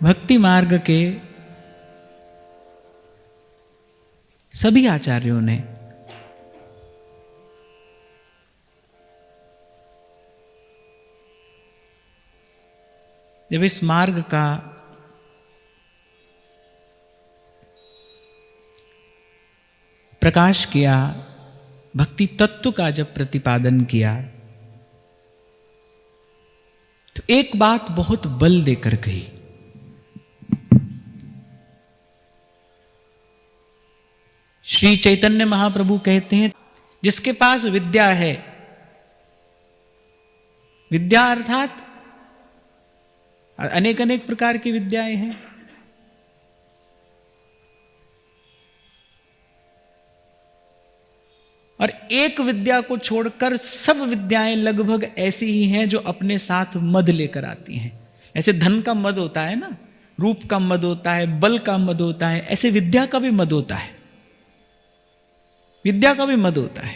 भक्ति मार्ग के सभी आचार्यों ने जब इस मार्ग का प्रकाश किया, भक्ति तत्व का जब प्रतिपादन किया, तो एक बात बहुत बल देकर कही। श्री चैतन्य महाप्रभु कहते हैं, जिसके पास विद्या है, विद्या अर्थात अनेक अनेक प्रकार की विद्याएं हैं, और एक विद्या को छोड़कर सब विद्याएं लगभग ऐसी ही हैं जो अपने साथ मद लेकर आती हैं। ऐसे धन का मद होता है ना, रूप का मद होता है, बल का मद होता है, ऐसे विद्या का भी मद होता है, विद्या का भी मद होता है।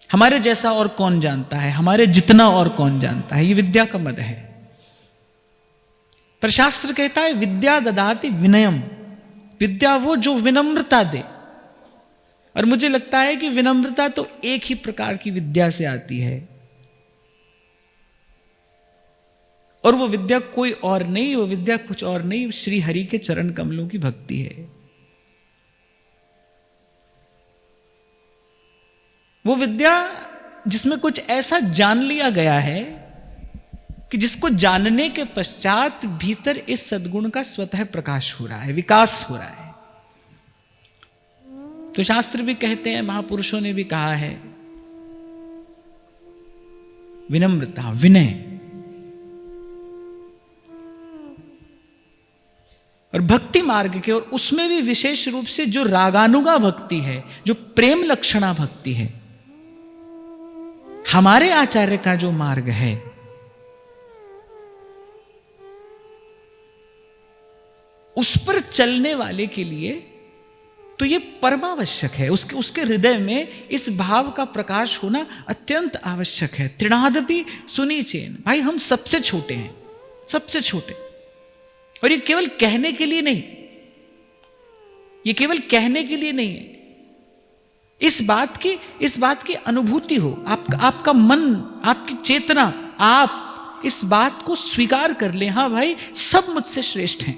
हमारे जैसा और कौन जानता है, हमारे जितना और कौन जानता है, ये विद्या का मद है। पर शास्त्र कहता है विद्या ददाति विनयम, विद्या वो जो विनम्रता दे। और मुझे लगता है कि विनम्रता तो एक ही प्रकार की विद्या से आती है, और वो विद्या कोई और नहीं, वो विद्या कुछ और नहीं, श्री हरि के चरण कमलों की भक्ति है। वो विद्या जिसमें कुछ ऐसा जान लिया गया है कि जिसको जानने के पश्चात भीतर इस सद्गुण का स्वतः प्रकाश हो रहा है, विकास हो रहा है। तो शास्त्र भी कहते हैं, महापुरुषों ने भी कहा है, विनम्रता, विनय। और भक्ति मार्ग के, और उसमें भी विशेष रूप से जो रागानुगा भक्ति है, जो प्रेम लक्षणा भक्ति है, हमारे आचार्य का जो मार्ग है, उस पर चलने वाले के लिए तो ये परमावश्यक है। उसके हृदय में इस भाव का प्रकाश होना अत्यंत आवश्यक है। तृणादपि सुनीचेन, भाई हम सबसे छोटे हैं, सबसे छोटे। और ये केवल कहने के लिए नहीं, ये केवल कहने के लिए नहीं है, इस बात की अनुभूति हो, आपका मन, आपकी चेतना, आप इस बात को स्वीकार कर ले, हाँ भाई सब मुझसे श्रेष्ठ हैं,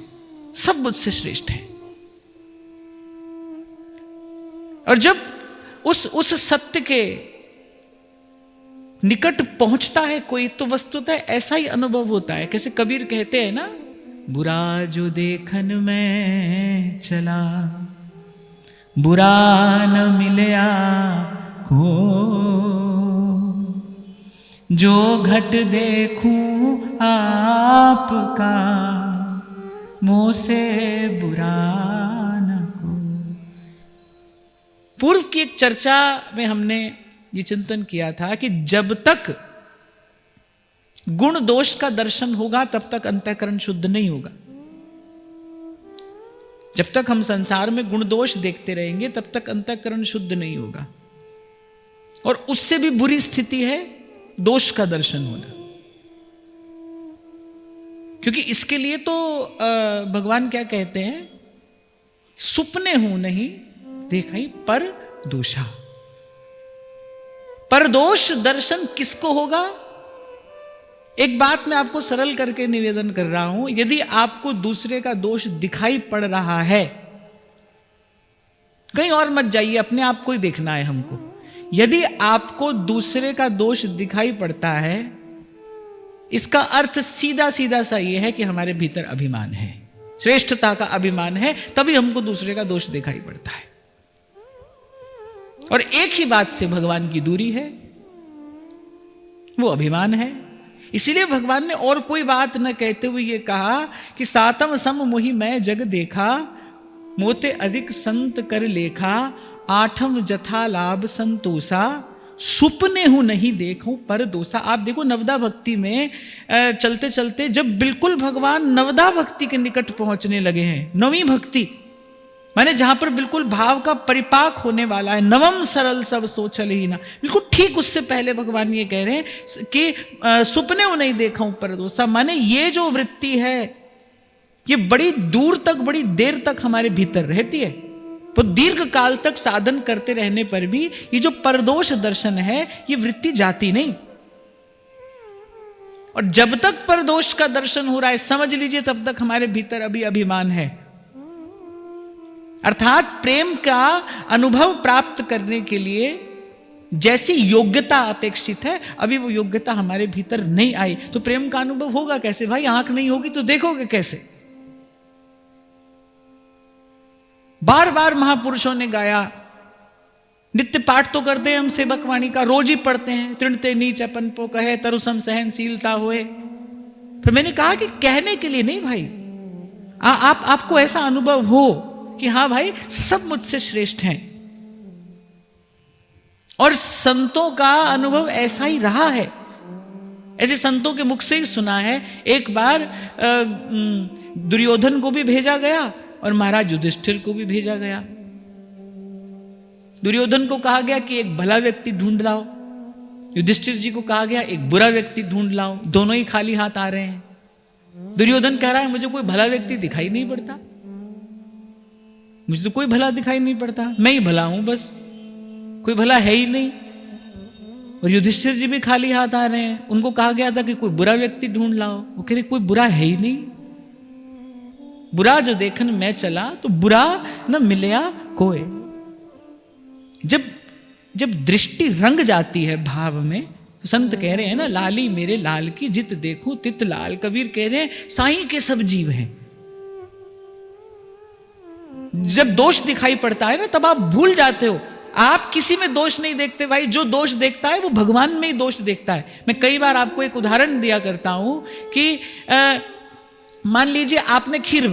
सब मुझसे श्रेष्ठ हैं। और जब उस सत्य के निकट पहुंचता है कोई, तो वस्तुतः ऐसा ही अनुभव होता है। कैसे कबीर कहते हैं ना, बुरा जो देखन में चला, बुरा न मिलया को, जो घट देखूं आपका, मुँह से बुरा न को। पूर्व की एक चर्चा में हमने ये चिंतन किया था कि जब तक गुण दोष का दर्शन होगा तब तक अंतःकरण शुद्ध नहीं होगा। जब तक हम संसार में गुण दोष देखते रहेंगे तब तक अंतःकरण शुद्ध नहीं होगा। और उससे भी बुरी स्थिति है दोष का दर्शन होना, क्योंकि इसके लिए तो भगवान क्या कहते हैं, सुपने हूं नहीं देखा पर दोषा। पर दोष दर्शन किसको होगा? एक बात मैं आपको सरल करके निवेदन कर रहा हूं, यदि आपको दूसरे का दोष दिखाई पड़ रहा है, कहीं और मत जाइए, अपने आप को ही देखना है हमको। यदि आपको दूसरे का दोष दिखाई पड़ता है, इसका अर्थ सीधा सीधा सा यह है कि हमारे भीतर अभिमान है, श्रेष्ठता का अभिमान है, तभी हमको दूसरे का दोष दिखाई पड़ता है। और एक ही बात से भगवान की दूरी है, वो अभिमान है। इसीलिए भगवान ने और कोई बात न कहते हुए ये कहा कि सातम सम मोहि मैं जग देखा, मोते अधिक संत कर लेखा, आठम जथा लाभ संतोषा, सुपने हूं नहीं देखूं पर दोषा। आप देखो नवदा भक्ति में चलते चलते जब बिल्कुल भगवान नवदा भक्ति के निकट पहुंचने लगे हैं, नवी भक्ति माने जहां पर बिल्कुल भाव का परिपाक होने वाला है, नवम सरल सब सोचल ही ना, बिल्कुल ठीक उससे पहले भगवान ये कह रहे हैं कि सुपने वो नहीं देखा पर दोषा। माने ये जो वृत्ति है, ये बड़ी दूर तक, बड़ी देर तक हमारे भीतर रहती है। तो दीर्घ काल तक साधन करते रहने पर भी ये जो परदोष दर्शन है, ये वृत्ति जाती नहीं। और जब तक परदोष का दर्शन हो रहा है, समझ लीजिए तब तक हमारे भीतर अभी अभिमान है। अर्थात प्रेम का अनुभव प्राप्त करने के लिए जैसी योग्यता अपेक्षित है, अभी वो योग्यता हमारे भीतर नहीं आई। तो प्रेम का अनुभव होगा कैसे भाई? आंख नहीं होगी तो देखोगे कैसे? बार बार महापुरुषों ने गाया, नित्य पाठ तो करते हैं हम सेवक वाणी का, रोज ही पढ़ते हैं, तृणते नीच अपन पो कहे तरुसम सहनशीलता होए। फिर मैंने कहा कि कहने के लिए नहीं भाई, आपको ऐसा अनुभव हो कि हाँ भाई सब मुझसे श्रेष्ठ हैं। और संतों का अनुभव ऐसा ही रहा है, ऐसे संतों के मुख से ही सुना है। एक बार दुर्योधन को भी भेजा गया और महाराज युधिष्ठिर को भी भेजा गया। दुर्योधन को कहा गया कि एक भला व्यक्ति ढूंढ लाओ, युधिष्ठिर जी को कहा गया एक बुरा व्यक्ति ढूंढ लाओ। दोनों ही खाली हाथ आ रहे हैं। दुर्योधन कह रहा है मुझे कोई भला व्यक्ति दिखाई नहीं पड़ता, मुझे तो कोई भला दिखाई नहीं पड़ता, मैं ही भला हूं बस, कोई भला है ही नहीं। और युधिष्ठिर जी भी खाली हाथ आ रहे हैं। उनको कहा गया था कि कोई बुरा व्यक्ति ढूंढ लाओ, वो कह रहे कोई बुरा है ही नहीं, बुरा जो देखन मैं चला तो बुरा न मिलया कोई। जब दृष्टि रंग जाती है भाव में, तो संत कह रहे हैं ना, लाली मेरे लाल की जित देखूं तित लाल। कबीर कह रहे हैं साईं के सब जीव हैं। जब दोष दिखाई पड़ता है ना, तब आप भूल जाते हो। आप किसी में दोष नहीं देखते भाई, जो दोष देखता है वो भगवान में ही दोष देखता है। मैं कई बार आपको एक उदाहरण दिया करता हूं कि मान लीजिए आपने खीर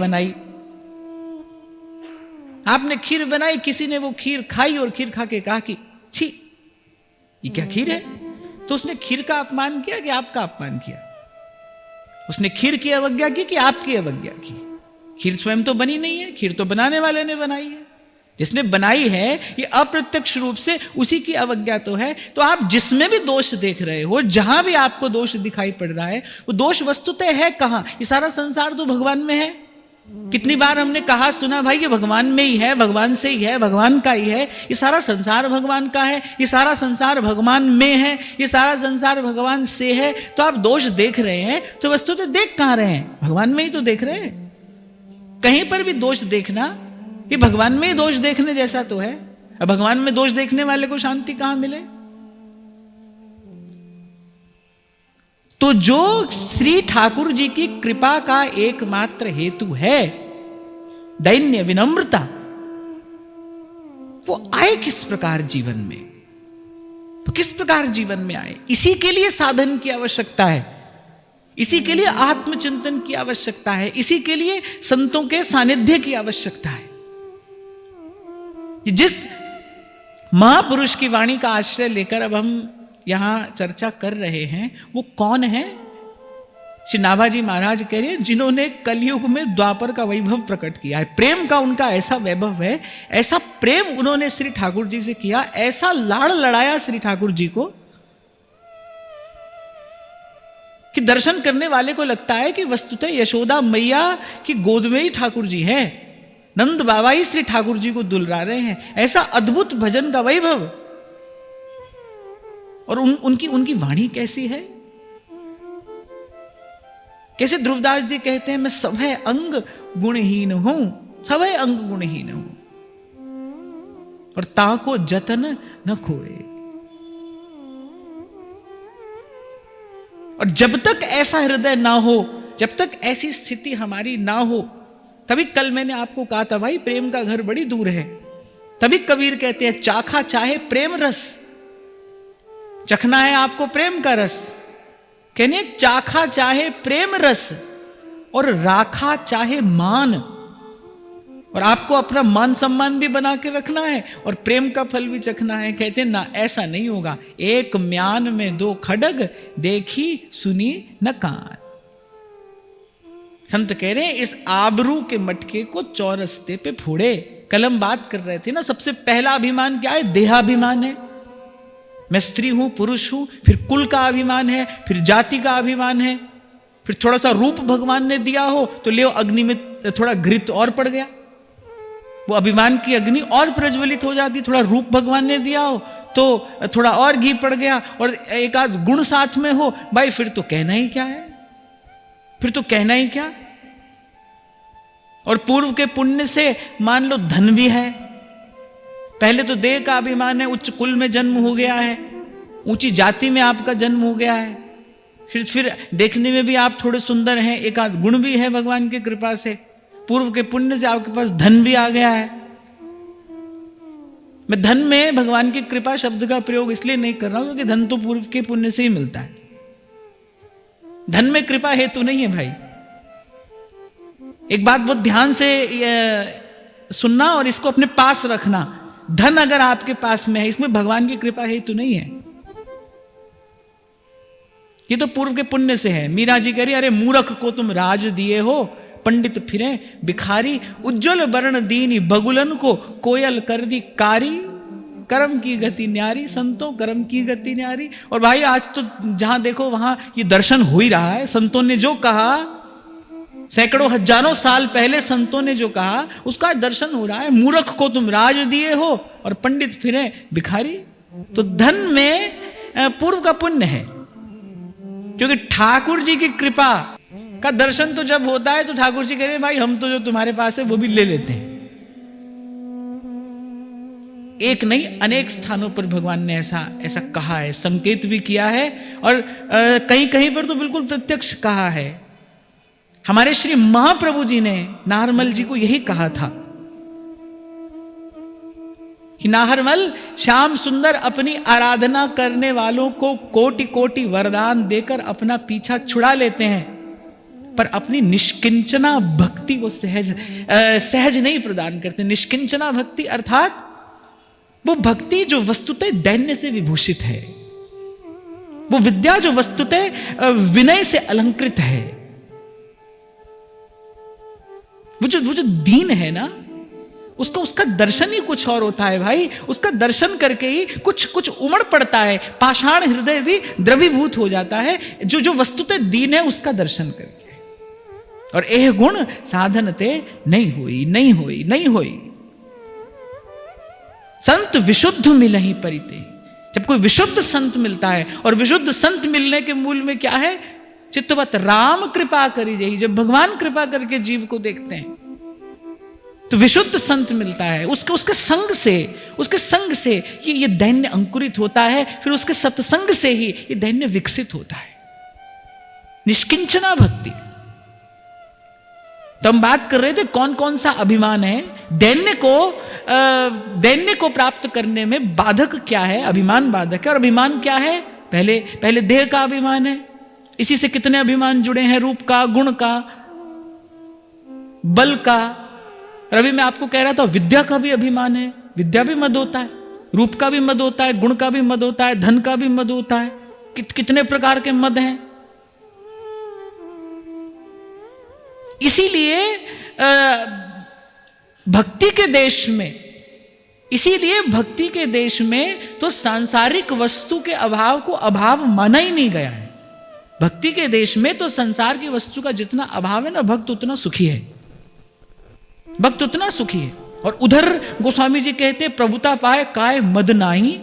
बनाई, किसी ने वो खीर खाई और खीर खा के कहा कि छी ये क्या खीर है। तो उसने खीर का अपमान किया कि आपका अपमान किया? उसने खीर की अवज्ञा की कि आपकी अवज्ञा की? खीर स्वयं तो बनी नहीं है, खीर तो बनाने वाले ने बनाई है। जिसने बनाई है ये अप्रत्यक्ष रूप से उसी की अवज्ञा तो है। तो आप जिसमें भी दोष देख रहे हो, जहां भी आपको दोष दिखाई पड़ रहा है, वो दोष वस्तुतः है कहां? ये सारा संसार तो भगवान में है। कितनी बार हमने कहा सुना भाई ये भगवान में ही है, भगवान से ही है, भगवान का ही है। ये सारा संसार भगवान का है, ये सारा संसार भगवान में है, ये सारा संसार भगवान से है। तो आप दोष देख रहे हैं तो वस्तुतः देख कहां रहे हैं? भगवान में ही तो देख रहे हैं। कहीं पर भी दोष देखना ये भगवान में ही दोष देखने जैसा तो है। अब भगवान में दोष देखने वाले को शांति कहां मिले? तो जो श्री ठाकुर जी की कृपा का एकमात्र हेतु है दैन्य विनम्रता, वो आए किस प्रकार जीवन में? तो किस प्रकार जीवन में आए? इसी के लिए साधन की आवश्यकता है, इसी के लिए आत्मचिंतन की आवश्यकता है, इसी के लिए संतों के सानिध्य की आवश्यकता है। जिस महापुरुष की वाणी का आश्रय लेकर अब हम यहां चर्चा कर रहे हैं, वो कौन है? श्री नाभाजी महाराज कह रहे हैं जिन्होंने कलयुग में द्वापर का वैभव प्रकट किया है। प्रेम का उनका ऐसा वैभव है, ऐसा प्रेम उन्होंने श्री ठाकुर जी से किया, ऐसा लाड़ लड़ाया श्री ठाकुर जी को कि दर्शन करने वाले को लगता है कि वस्तुतः यशोदा मैया की गोद में ही ठाकुर जी हैं, नंद बाबा ही श्री ठाकुर जी को दुलरा रहे हैं। ऐसा अद्भुत भजन का वैभव। और उनकी वाणी कैसी है? कैसे ध्रुवदास जी कहते हैं मैं सभय अंग गुणहीन हूं, सभय अंग गुणहीन हूं, और ताको जतन न खोए। और जब तक ऐसा हृदय ना हो, जब तक ऐसी स्थिति हमारी ना हो, तभी कल मैंने आपको कहा था भाई प्रेम का घर बड़ी दूर है। तभी कबीर कहते हैं चाखा चाहे प्रेम रस, चखना है आपको प्रेम का रस। कहने चाखा चाहे प्रेम रस और राखा चाहे मान, और आपको अपना मान सम्मान भी बना के रखना है और प्रेम का फल भी चखना है। कहते हैं ना ऐसा नहीं होगा, एक म्यान में दो खड़ग, देखी सुनी न कान। संत कह रहे हैं इस आबरू के मटके को चौरस्ते पे फोड़े। कल हम बात कर रहे थे ना, सबसे पहला अभिमान क्या है? देहाभिमान है। मैं स्त्री हूं, पुरुष हूं, फिर कुल का अभिमान है, फिर जाति का अभिमान है, फिर थोड़ा सा रूप भगवान ने दिया हो तो ले अग्नि में थोड़ा घृत और पड़ गया, वो अभिमान की अग्नि और प्रज्वलित हो जाती। थोड़ा रूप भगवान ने दिया हो तो थोड़ा और घी पड़ गया, और एक आध गुण साथ में हो भाई, फिर तो कहना ही क्या है, फिर तो कहना ही क्या। और पूर्व के पुण्य से मान लो धन भी है, पहले तो देह का अभिमान है, उच्च कुल में जन्म हो गया है, ऊंची जाति में आपका जन्म हो गया है, फिर देखने में भी आप थोड़े सुंदर हैं, एक आध गुण भी है भगवान की कृपा से, पूर्व के पुण्य से आपके पास धन भी आ गया है। मैं धन में भगवान की कृपा शब्द का प्रयोग इसलिए नहीं कर रहा हूं क्योंकि धन तो पूर्व के पुण्य से ही मिलता है, धन में कृपा हेतु नहीं है भाई। एक बात बहुत ध्यान से सुनना और इसको अपने पास रखना, धन अगर आपके पास में है इसमें भगवान की कृपा हेतु नहीं है, ये तो पूर्व के पुण्य से है। मीरा जी कह रही अरे मूर्ख को तुम राज दिए हो, पंडित फिरे भिखारी, उज्जवल वर्ण दीनी बगुलन को कोयल कर दी कारी, कर्म की गति न्यारी संतों कर्म की गति न्यारी। और भाई आज तो जहां देखो वहां ये दर्शन हो ही रहा है, संतों ने जो कहा, सैकड़ों हजारों साल पहले संतों ने जो कहा उसका दर्शन हो रहा है। मूर्ख को तुम राज दिए हो और पंडित फिरे भिखारी। तो धन में पूर्व का पुण्य है, क्योंकि ठाकुर जी की कृपा का दर्शन तो जब होता है तो ठाकुर जी कह रहे भाई हम तो जो तुम्हारे पास है वो भी ले लेते हैं। एक नहीं अनेक स्थानों पर भगवान ने ऐसा कहा है, संकेत भी किया है, और कहीं कहीं पर तो बिल्कुल प्रत्यक्ष कहा है। हमारे श्री महाप्रभु जी ने नाहरमल जी को यही कहा था कि नाहरमल श्याम सुंदर अपनी आराधना करने वालों को कोटि कोटि वरदान देकर अपना पीछा छुड़ा लेते हैं, पर अपनी निष्किंचना भक्ति वो सहज नहीं प्रदान करते। निष्किंचना भक्ति अर्थात वो भक्ति जो वस्तुतः दैन्य से विभूषित है, वो विद्या जो वस्तुतः विनय से अलंकृत है, वो जो दीन है ना, उसका दर्शन ही कुछ और होता है भाई। उसका दर्शन करके ही कुछ उमड़ पड़ता है, पाषाण हृदय भी द्रवीभूत हो जाता है, जो वस्तुतः दीन है उसका दर्शन करके। और एह गुण साधनते नहीं होई संत विशुद्ध मिलहि परिते। जब कोई विशुद्ध संत मिलता है, और विशुद्ध संत मिलने के मूल में क्या है, चित्तवत राम कृपा करी जही। जब भगवान कृपा करके जीव को देखते हैं तो विशुद्ध संत मिलता है, उसके संग से ये दैन्य अंकुरित होता है, फिर उसके सत्संग से ही ये दैन्य विकसित होता है। निष्किंचना भक्ति। तो हम बात कर रहे थे कौन कौन सा अभिमान है, दैन्य को प्राप्त करने में बाधक क्या है, अभिमान बाधक है। और अभिमान क्या है, पहले देह का अभिमान है, इसी से कितने अभिमान जुड़े हैं, रूप का, गुण का, बल का। रवि मैं आपको कह रहा था विद्या का भी अभिमान है, विद्या भी मद होता है, रूप का भी मद होता है, गुण का भी मद होता है, धन का भी मद होता है। कितने प्रकार के मद हैं। इसीलिए भक्ति के देश में तो सांसारिक वस्तु के अभाव को अभाव माना ही नहीं गया है। भक्ति के देश में तो संसार की वस्तु का जितना अभाव है ना, भक्त उतना सुखी है, भक्त उतना सुखी है। और उधर गोस्वामी जी कहते प्रभुता पाए काय मद नाही।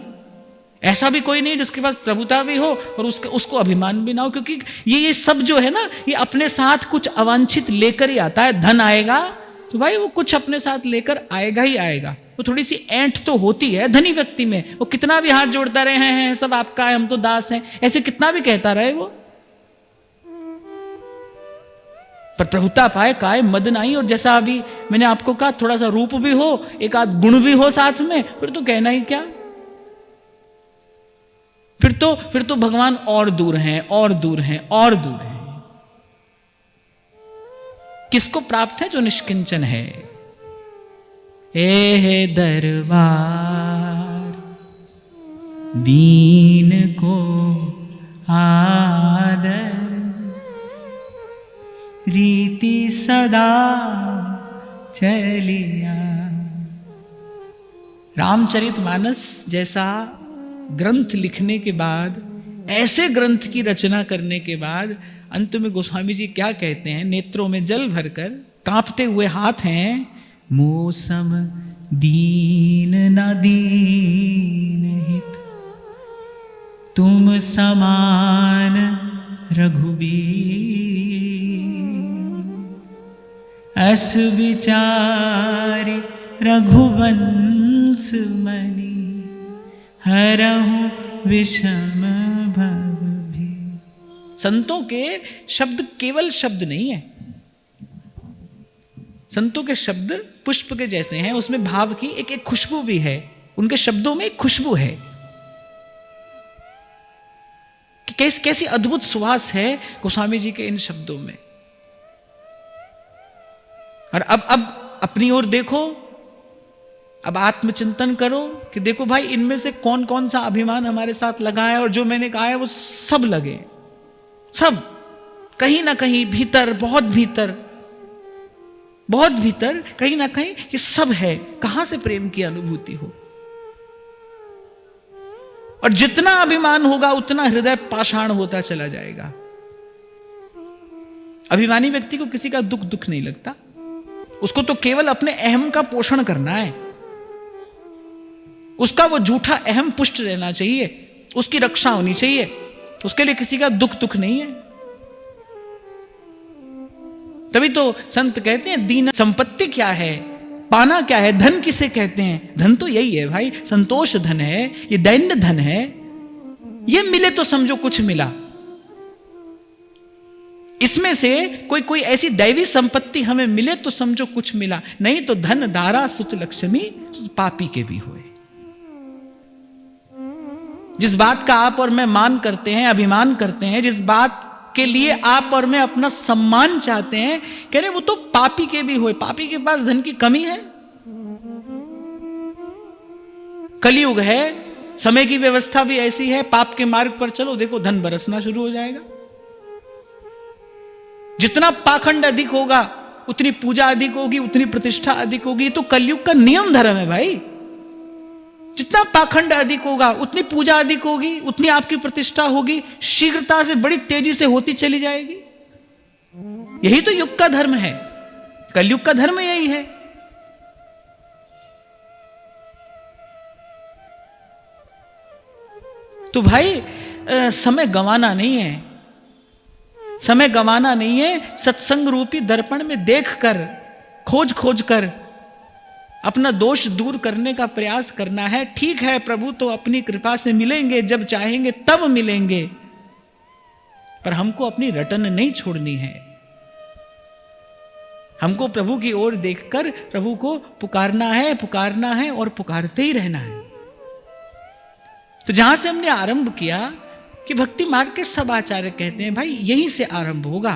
ऐसा भी कोई नहीं जिसके पास प्रभुता भी हो और उसको अभिमान भी ना हो, क्योंकि ये सब जो है ना, ये अपने साथ कुछ अवांछित लेकर ही आता है। धन आएगा तो भाई वो कुछ अपने साथ लेकर आएगा ही आएगा। वो थोड़ी सी ऐंठ तो होती है धनी व्यक्ति में, वो कितना भी हाथ जोड़ता रहे हैं सब आपका है, हम तो दास हैं, ऐसे कितना भी कहता रहे वो, पर प्रभुता पाए काय मद नहीं। और जैसा अभी मैंने आपको कहा, थोड़ा सा रूप भी हो, एक आध गुण भी हो साथ में, फिर तो कहना ही क्या। फिर तो भगवान और दूर हैं, और दूर हैं, और दूर हैं। किसको प्राप्त है, जो निष्किंचन है। हे दरबार दीन को आदर, रीति सदा चलिया। रामचरितमानस जैसा ग्रंथ लिखने के बाद, ऐसे ग्रंथ की रचना करने के बाद अंत में गोस्वामी जी क्या कहते हैं, नेत्रों में जल भरकर कांपते हुए हाथ हैं, मौसम दीन न दीन हित तुम समान रघुबीर, अस विचारी रघुवंश मणि हरहु विषम भव भी। संतों के शब्द केवल शब्द नहीं है, संतों के शब्द पुष्प के जैसे हैं, उसमें भाव की एक एक खुशबू भी है, उनके शब्दों में एक खुशबू है कि कैसी अद्भुत सुवास है गोस्वामी जी के इन शब्दों में। और अब अपनी ओर देखो, अब आत्मचिंतन करो कि देखो भाई इनमें से कौन कौन सा अभिमान हमारे साथ लगा है, और जो मैंने कहा है वो सब लगे, सब कहीं ना कहीं भीतर, बहुत भीतर, बहुत भीतर कहीं ना कहीं ये सब है। कहां से प्रेम की अनुभूति हो। और जितना अभिमान होगा उतना हृदय पाषाण होता चला जाएगा। अभिमानी व्यक्ति को किसी का दुख नहीं लगता, उसको तो केवल अपने अहम का पोषण करना है, उसका वो झूठा अहम पुष्ट रहना चाहिए, उसकी रक्षा होनी चाहिए, उसके लिए किसी का दुख नहीं है। तभी तो संत कहते हैं दीन संपत्ति क्या है, पाना क्या है, धन किसे कहते हैं। धन तो यही है भाई, संतोष धन है, ये दैन्य धन है, ये मिले तो समझो कुछ मिला। इसमें से कोई ऐसी दैवी संपत्ति हमें मिले तो समझो कुछ मिला, नहीं तो धन दारा सुत लक्ष्मी पापी के भी हुए। जिस बात का आप और मैं मान करते हैं, अभिमान करते हैं, जिस बात के लिए आप और मैं अपना सम्मान चाहते हैं, कह रहे वो तो पापी के भी हुए। पापी के पास धन की कमी है। कलयुग है, समय की व्यवस्था भी ऐसी है, पाप के मार्ग पर चलो, देखो धन बरसना शुरू हो जाएगा। जितना पाखंड अधिक होगा उतनी पूजा अधिक होगी, उतनी प्रतिष्ठा अधिक होगी। तो कलयुग का नियम धर्म है भाई। जितना पाखंड अधिक होगा उतनी पूजा अधिक होगी, उतनी आपकी प्रतिष्ठा होगी, शीघ्रता से बड़ी तेजी से होती चली जाएगी। यही तो युग का धर्म है, कलयुग का धर्म यही है। तो भाई समय गंवाना नहीं है, समय गंवाना नहीं है। सत्संग रूपी दर्पण में देखकर, खोज कर अपना दोष दूर करने का प्रयास करना है। ठीक है, प्रभु तो अपनी कृपा से मिलेंगे, जब चाहेंगे तब मिलेंगे, पर हमको अपनी रटन नहीं छोड़नी है। हमको प्रभु की ओर देखकर प्रभु को पुकारना है और पुकारते ही रहना है। तो जहां से हमने आरंभ किया कि भक्ति मार्ग के सब आचार्य कहते हैं भाई यहीं से आरंभ होगा।